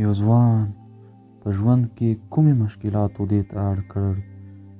یو ځوان په ژوند کې کومې مشکلاتو دې ته اړ کړ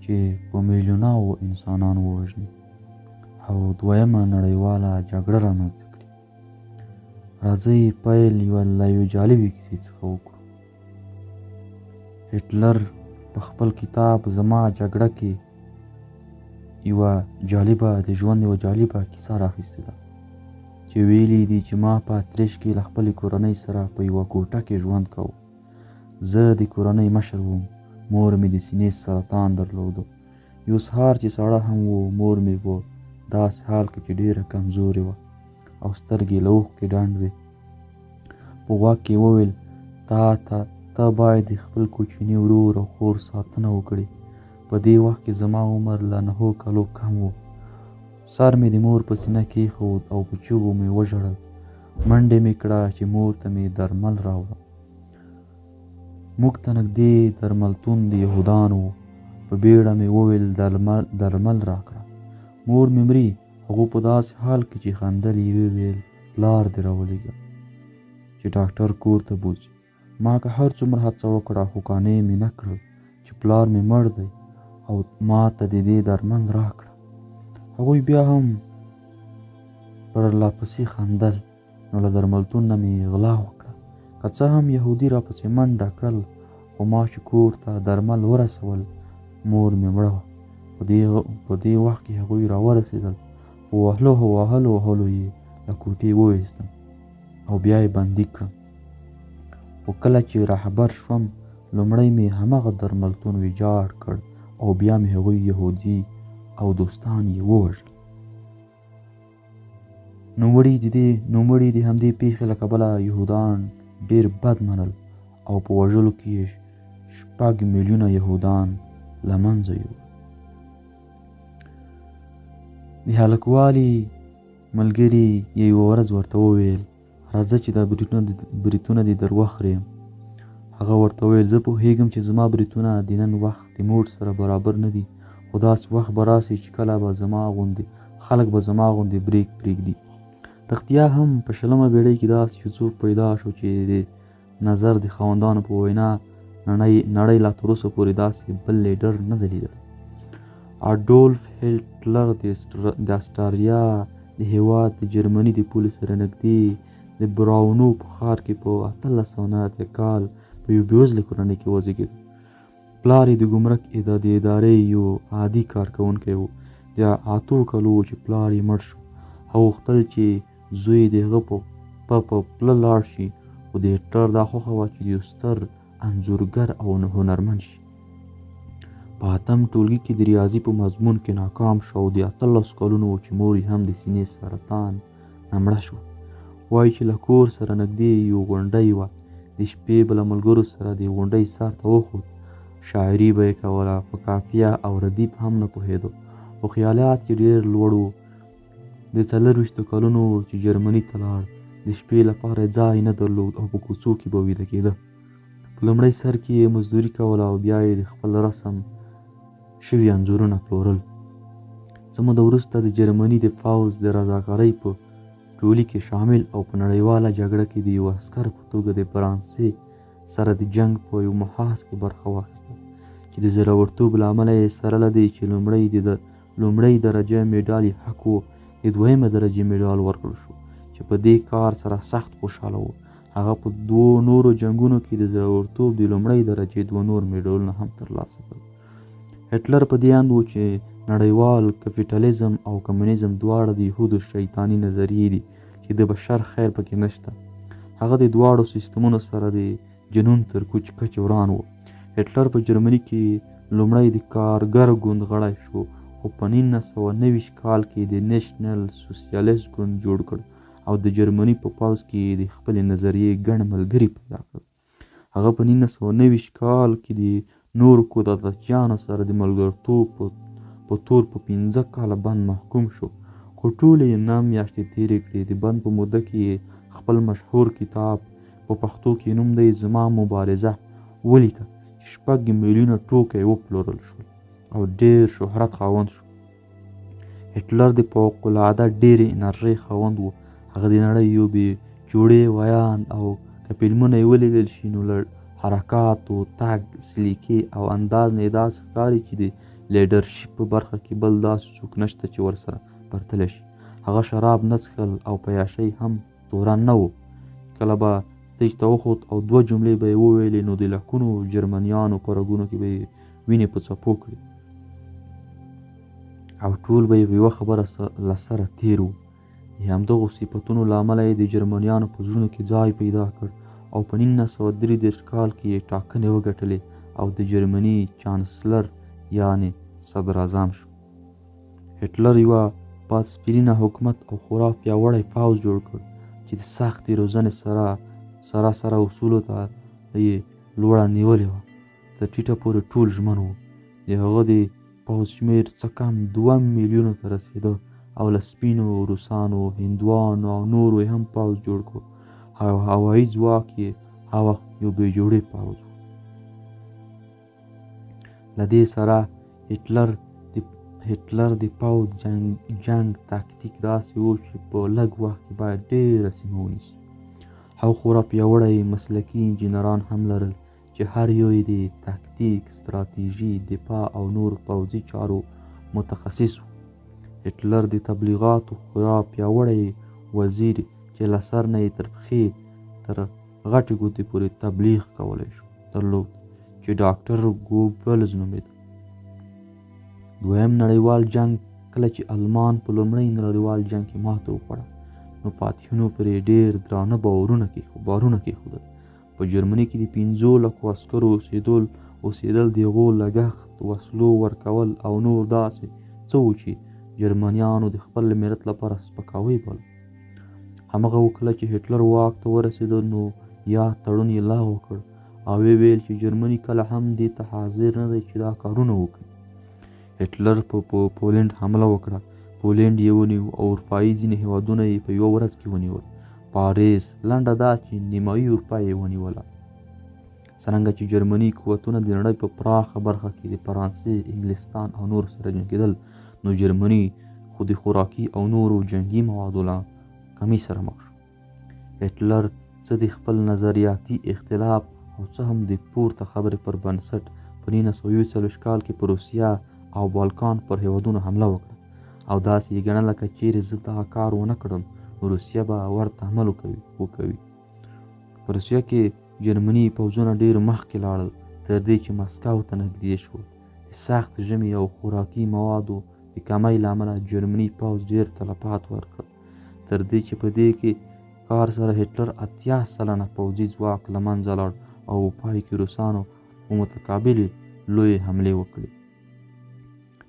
چې په میلیوناو انسانان ووژني او دوهمه نړیواله جګړه رامنځته کړي. راځئ پیل له یوې جالبې کیسې څخه وکړو. هټلر په خپل کتاب زما جګړه کې د ژوند یوه جالبه کیسه راخیستې ده چې ویلي دي چې ما په اتریش کې له خپلې کورنۍ سره په یوه کوټه کې ژوند کوو. زه د کورنۍ مشر وم. مور مې د سینې سرطان درلوده. یو سهار چې ساړه هم و، مور مې په داسې حال کې چې ډېره کمزورې وه او سترګې له اوښکې ډنډ وې په غوږ کې وویل ته باید د خپل کوچني ورور او خور ساتنه وکړې. په دې وخت کې زما عمر له 9 کالو کم و. سر مې د مور په سینه کېښود او په چیغو مې وژړل. منډه مې کړه چې مور ته مې درمل راوړه. موږ ته نږدې درملتون د یهودانو و. په بیړه مې وویل درمل راکړه. مور مې مري. هغو په داسې حال کې چې خندل یې وویل پلار دې راولېږه چې ډاکټر کور ته بوځي. ما که هر څومره هڅه وکړه خو قانع مې نه کړل چې پلار مې مړ دی او ما ته د دې درمل راکړه. هغوی بیا هم پرلهپسې خندل. نو له درملتون نه مې غلا وکړه. که څه هم یهودي راپسې منډه کړل خو ما چې کور ته درمل ورسول مور مې مړه وه. په دې وخت کې هغوی راورسېدل. په وهلو یې له کوټې وویستم او بیا یې بندي کړم. خو کله چې رهبر شوم لومړی مې همغه درملتون ویجاړ کړ او بیا مې هغوی یهودي او دوستان یې ووژل. نوموړي د همدې پیښې له کبله یهودان ډېر بد منل او په وژلو کې یې 6 میلیونه یهودان له منځه یوړل. د هلکوالي ملګري یوه ورځ ورته وویل راځه چې دا بریتونه دې در وخریم. هغه ورته وویل زه پوهېږم چې زما بریتونه د نن وخت د موټ سره برابر نه دي خو داسې وخت به راشي چې کله به خلک به زما غوندې بریک پرېږدي. رښتیا هم په 20مه پېړۍ کې داسې یو څوک پیدا شو چې د نظر د خاوندانو په وینا نړۍ لا تر اوسه پورې داسې بل لیډر نه دی لیدلی. اډولف هيټلر د اسټرالیا د هېواد د جرمني د پولې سره نږدې د براونو په ښار کې په 1809 کال په یو بېوزله کورنۍ کې وزېږېد. پلار یې د ګمرک د ادارې یو عادي کارکوونکی و. د 8 کالو و چې پلار یې مړ شو. هغه غوښتل چې زوی یې د هغه په پله لاړ شي خو د هېټلر دا خوښه وه چې یو ستر انځورګر او هنرمند شي. په 8م ټولګي کې د ریاضي په مضمون کې ناکام شو او د 18 کلونو و چې مور یې هم د سینې سرطان نه مړه شوه. وایي چې له کور سره نږدې یو غونډۍ وه. د شپې به له ملګرو سره د غونډۍ سر ته وخوت. شاعري به یې کوله. په قافیه او ردیف هم نه پوهېدو خو خیالات یې ډېر لوړ و. د 24 کلونو چې جرمني ته لاړ. د شپې لپاره ځای نه درلود او په کوڅو کې به ویده کېده. په لومړی سر کې یې مزدوري کوله او بیا یې د خپل رسم شوي انځورونه پلورل. څه موده وروسته د جرمني د پوځ د رضاکارۍ په ټولۍ کې شامل او په نړیواله جګړه کې د یو عسکر په توګه د فرانسې سره د جنګ په یو محاذ کې برخه واخیسته چې د زړورتوب له امله یې سره له دې چې لومړۍ درجه میډال یې حق و د 2مه درجې میډال ورکړل شو چې په دې کار سره سخت خوشحاله و. هغه په 2 نورو جنګونو کې د زړورتوب د لومړۍ درجې 2 نور میډالونه هم ترلاسه کړل. هټلر په دې اند و چې نړیوال کپیټالیزم او کمونیزم دواړه د یهودو شیطاني نظریې دي چې د بشر خیر پکې نشته. هغه د دواړو سیستمونو سره د جنون تر کوچ کچ وران و. هټلر په جرمني کې لومړی د کارګر ګوند غړی شو خو په 1929 کال کې د نیشنل سوسیالیست ګوند جوړ کړ او د جرمني په پوځ کې د خپلې نظریې ګڼ ملګري پیدا کړل. هغه په 1929 کال کې د نورو کودتاچیانو سره د ملګرتوب په تور په 15 کاله بند محکوم شو خو ټولې 9 میاشتې تېرې کړې. د بند په موده کې خپل مشهور کتاب په پښتو کې نوم دی زما مبارزه ولیکه چې 6 میلیونه ټوکه یې وپلورل شول او ډېر شهرت خاوند شو. هټلر د فوق‌العاده ډېرې انرژۍ خاوند و. هغه د نړۍ یو بې جوړې ویاند او که فلمونه یې ولیدل شي نو له حرکاتو، تګ، سلیقې او انداز نه یې داسې ښکاري چې د لیډرشپ په برخه کې بل داسې څوک نشته چې ورسره پرتله شي. هغه شراب نه څښل او په عیاشۍ هم تورن نه و. کله به سټیج ته وخوت او 2 جملې به یې وویلې نو د لکونو جرمنیانو په رګونو کې به یې وینې په څپو کړې او ټول به یې په یوه خبره له سره تېر و. د همدغو صفتونو له امله یې د جرمنیانو په زړونو کې ځای پیدا کړ او په 1933 کال کې یې ټاکنې وګټلې او د جرمني چانسلر یعنې صدراعظم شو. هټلر یوه پاسپرینه حکومت او خورا پیاوړی پوځ جوړ کړ چې د سختې روزنې سره اصولو ته یې لوړه نیولې وه. تر ټیټه پورې ټول ژمن وو. د هغه د پوځ شمېر څه کم 2 میلیونو ته رسېده او له سپینو، روسانو، هندوانو او نورو یې هم پوځ جوړ کړ. هوایي ځواک یې هغه وخت یو بې جوړې پوځ و. له دې سره هټلر د پوځ جنګ تاکتیک داسې و چې په لږ وخت کې باید ډېره سیمه ونیسي. هغه خورا پیاوړی مسلکي انجینران هم لرل چې هر یو یې د تاکتیک، ستراتیژي، دفاع او نورو پوځي چارو متخصص و. هټلر د تبلیغاتو خورا پیاوړی وزیر چې له سر نه یې تر پښې تر غټې ګوتې پورې تبلیغ کولی شو درلود چې ډاکټر ګوبلز نومېده. دویم نړیوال جنګ کله چې المان په لومړي نړیوال جنګ کې ماته وخوړه نو فاتحینو پرې ډېر درانه بارونه کېښودل. په جرمني کې د 5 لکو عسکرو اوسېدل د هغو لګښت، وسلو ورکول او نور داسې څه و چې جرمنیانو د خپل ملت لپاره سپکاوی باله. همغه کله چې هټلر واک ته ورسېده نو یا تړون یې لغوه کړ او ویل چې جرمني کله هم دې ته حاضر نه دی چې دا کارونه وکړي. هټلر په پولینډ حمله وکړه. پولینډ یې ونیو او اروپایي ځینې هېوادونه یې په یوه ورځ کې ونیول. پاریس، لنډه دا چې نیمایي اروپا یې ونیوله. څرنګه چې جرمني قوتونه د نړۍ په پراخه برخه کې د فرانسې، انګلستان او نورو سره جنګېدل نو جرمني خو د خوراکي او نورو جنګي موادو له کمی سره مخ شو. هټلر څه د خپل نظریاتي اختلاف او څه هم د پورته خبرې پر بنسټ په 1940 کال کې په روسیه او بالکان پر هېوادونو حمله وکړه او داسې یې ګڼله که چیرې زه دا کار ونه کړم نو روسیه به ورته عمل وکوي. په روسیه کې جرمني پوځونه ډېر مخکې لاړل تر دې چې مسکو ته نږدې شول. د سخت ژمي او خوراکي موادو د کمۍ له امله جرمني پوځ ډېر تلفات ورکړل تر دې چې په دې کې کار سره هټلر 80 سلنه پوځي ځواک له منځه لاړ او په پای کې روسانو په متقابلې لویې حملې وکړې.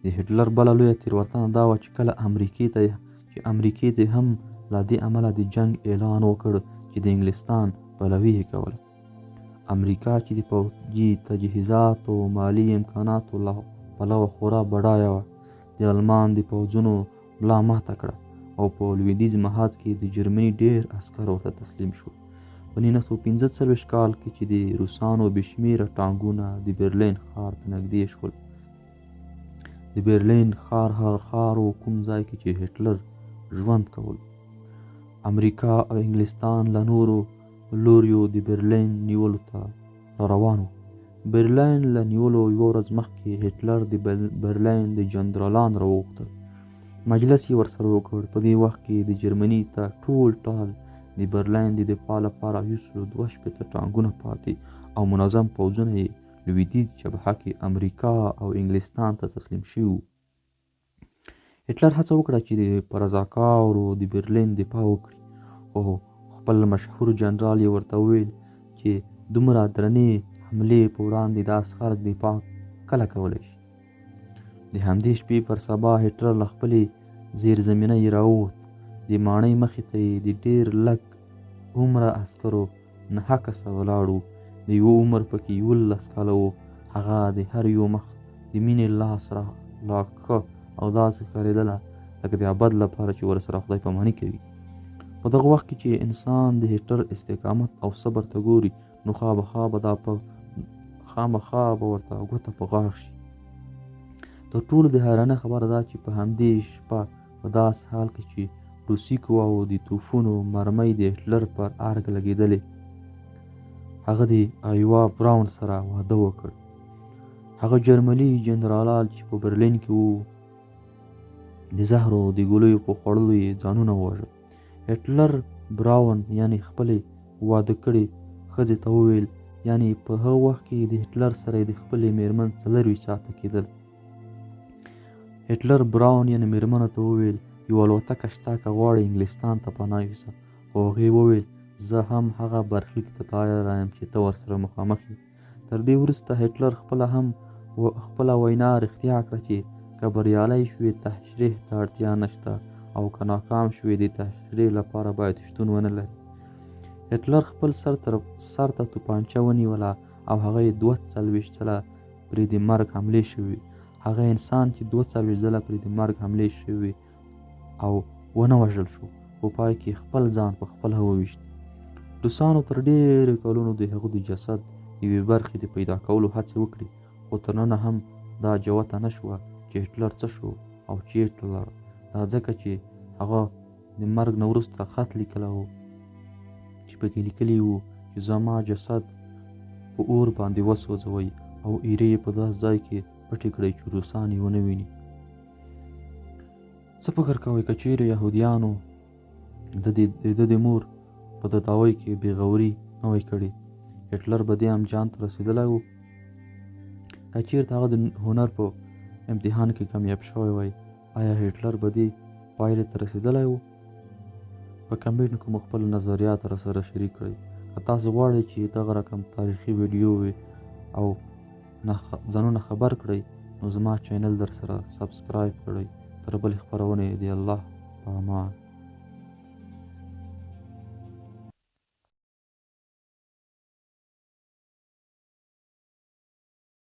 د هټلر بله لویه تېروتنه دا وه چې کله امریکې ته هم له دې امله د جنګ اعلان وکړ چې د انګلستان پلوي یې کوله. امریکا چې د پوځي تجهیزاتو او مالي امکاناتو له پلوه خورا بډایه وه د المان د پوځونو ملا ماته کړه او په لویدیځ محاذ کې د جرمني ډېر عسکر ورته تسلیم شول. په 1945 کال کې چې د روسانو بې شمېره ټانکونه د برلین ښار ته نږدې شول. د برلین ښار هغه ښار و کوم ځای کې چې هټلر ژوند کول. امریکا او انګلستان له نورو لوریو د برلین نیولو ته را روان وو. برلین له نیولو یوه ورځ مخکې هټلر د برلین د جنرالان راوغوښتل. مجلس یې ورسره وکړ. په دې وخت کې د جرمني ته ټول د برلین د دفاع لپاره 162 ټانکونه پاتې او منظم پوځونه یې لویدیځ جبهه کې امریکا او انګلستان ته تسلیم شوي وو. هټلر هڅه وکړه چې په رضاکارو د برلین دفاع وکړي خو خپل مشهور جنرال یې ورته وویل چې دومره درنې حملې په وړاندې داسې خلک دفاع کله کولی شي. د همدې شپې پر سبا هټلر له خپلې زیرزمینۍ راووت. د ماڼۍ مخې ته یې د ډېر لږ عمره عسکرو نهه کسه ولاړ وو. د یوه عمر پکې 11 کاله و. هغه د هر یو مخ د مینې لاس راکه او داسې ښکارېدله لکه د ابد لپاره چې ورسره خدای پاماني کوي. په دغه وخت کې چې انسان د هټلر استقامت او صبر ته ګوري نو خامخا به ورته ګوته په غاښ شي. تر ټولو د حیرانۍ خبره ده چې په همدې شپه په داسې حال کې چې روسي قواوو د توپونو مرمۍ د هټلر پر ارګ لګېدلې هغه د ایوا براون سره واده وکړ. هغه جرمني جنرالان چې په برلین کې وو د زهرو د ګولیو په خوړلو یې ځانونه ووژل. هټلر براون یعنی خپلی واده کړې ښځې ته وویل، یعنی په هغه وخت کې د هټلر سره د خپلې میرمن 40 ساعته کېدل. هټلر براون یعنی میرمنو ته وویل یو الوتکه شته که غواړې انګلستان ته پناه یوسه. خو هغې وویل زه هم هغه برخلیک ته تیار یم چې ته ورسره مخامخ یې. تر دې وروسته هټلر خپله وینا رښتیا کړه چې که بریالی شوې تشریح ته اړتیا نشته او که ناکام شوې د تشریح لپاره باید شتون ونه لري. هټلر خپل سر ته توپانچه ونیوله او هغه یې 42 ځله پرې د مرګ حملې شوي. هغه انسان چې 42 ځله پرې د مرګ حملې شوي او ونه وژل شو، په پای کې خپل ځان په خپله وویشت. روسانو تر ډېرو کلونو د هغه د جسد یوې برخې د پیدا کولو هڅې وکړې، خو تر ننه هم دا جوته نه شوه چې هټلر څه شو او چیرته لاړ. دا ځکه چې هغه د مرګ نه وروسته خط لیکلی و چې پکې لیکلي وو چې زما جسد په اور باندې وسوځوئ او ایرې یې په داسې ځای کې پټې کړئ چې روسان یې ونه ویني. څه فکر کوئ که چیرې یهودیانو د د مور په داوی کې بېغوري نه وای کړې، هټلر به دې انجام ته رسېدلی و؟ که چیرته هغه د هنر په امتحان کې کامیاب شوی وای، آیا هټلر به دې پایلې ته رسېدلی و؟ په کمنټ کې مو خپل نظریات راسره شریک کړئ. که تاسو غواړئ چې دغه رقم تاریخي ویډیو وي او ځانونه خبر کړئ، نو زما چینل در سره سبسکرایب کړئ. تر بلې خپرونې د الله په امان.